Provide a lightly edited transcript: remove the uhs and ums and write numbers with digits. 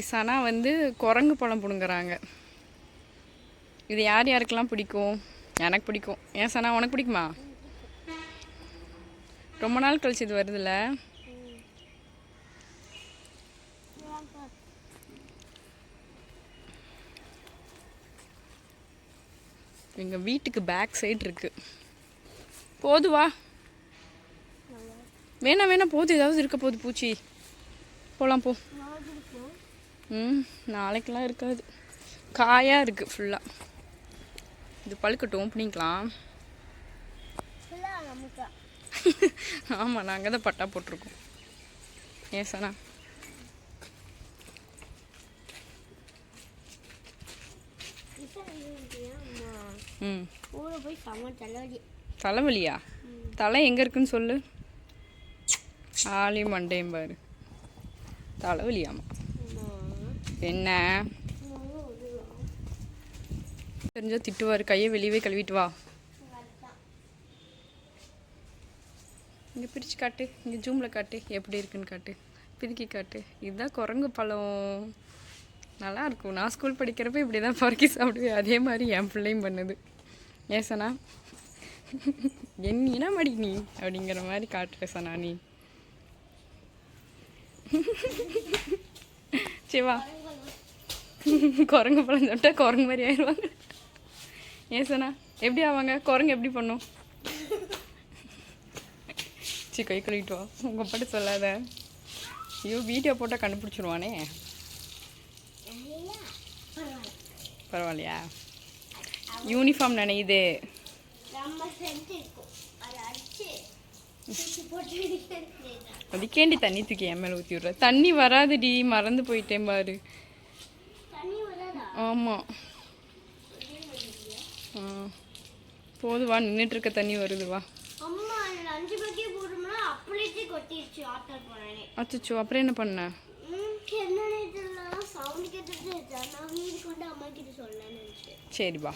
சனா வந்து குரங்கு பழம் பிடுங்குறாங்க. இது யார் யாருக்கெல்லாம் பிடிக்கும்? எனக்கு பிடிக்கும். ஏன் சனா உனக்கு பிடிக்குமா? ரொம்ப நாள் கழிச்சு இது வருதுல்ல. எங்கள் வீட்டுக்கு பேக் சைடு இருக்கு. போதுவா வேணாம் வேணாம் போது, ஏதாவது இருக்க போகுது பூச்சி. போகலாம் போ. நாளைக்கெல்லாம் இருக்காது, காயாக இருக்குது ஃபுல்லாக. இது பழுக்கட்டும் பிடிக்கலாம். ஆமாம், நாங்கள் தான் பட்டா போட்டிருக்கோம். ஏன் சனா? தலைவலியா? தலை எங்கே இருக்குன்னு சொல்லு. ஆலி மண்டையும் பாரு. தலைவலியாமா? என்ன தெரிஞ்சா திட்டுவார். கையை வெளியவே கழுவிட்டு வா. இங்கே பிரித்து காட்டு, இங்கே ஜூமில் காட்டு, எப்படி இருக்குன்னு காட்டு, பிரிக்கி காட்டு. இதுதான் குரங்கு பழம், நல்லாயிருக்கும். நான் ஸ்கூல் படிக்கிறப்ப இப்படி தான் பொறுக்கி சாப்பிடுவேன். அதே மாதிரி என் பிள்ளையும் பண்ணுது. ஏசனா என்ன மாடி நீ அப்படிங்கிற மாதிரி காட்டுற சனா நீ. சிவா குரங்கு பழம் சாப்பிட்டா குரங்கு மாதிரி ஆயிடுவாங்க. ஏசனா எப்படி ஆவாங்க? குரங்கு எப்படி பண்ணும்? கை கழுவிட்டு வா. உங்கள் பாட்டு சொல்லாத. ஐயோ, வீடியோ போட்டால் கண்டுபிடிச்சிடுவானே. பரவாயில்லையா? யூனிஃபார்ம் நினையுது. அதுக்கேண்டி தண்ணி தூக்கி என் மேலே ஊற்றி விட்ற? தண்ணி வராதுடி, மறந்து போயிட்டேன் பாரு. ஆமாம். போதுவா, நின்றுட்டு இருக்க தண்ணி வருதுவா. அச்சோ, அப்புறம் என்ன பண்ண? சரிப்பா.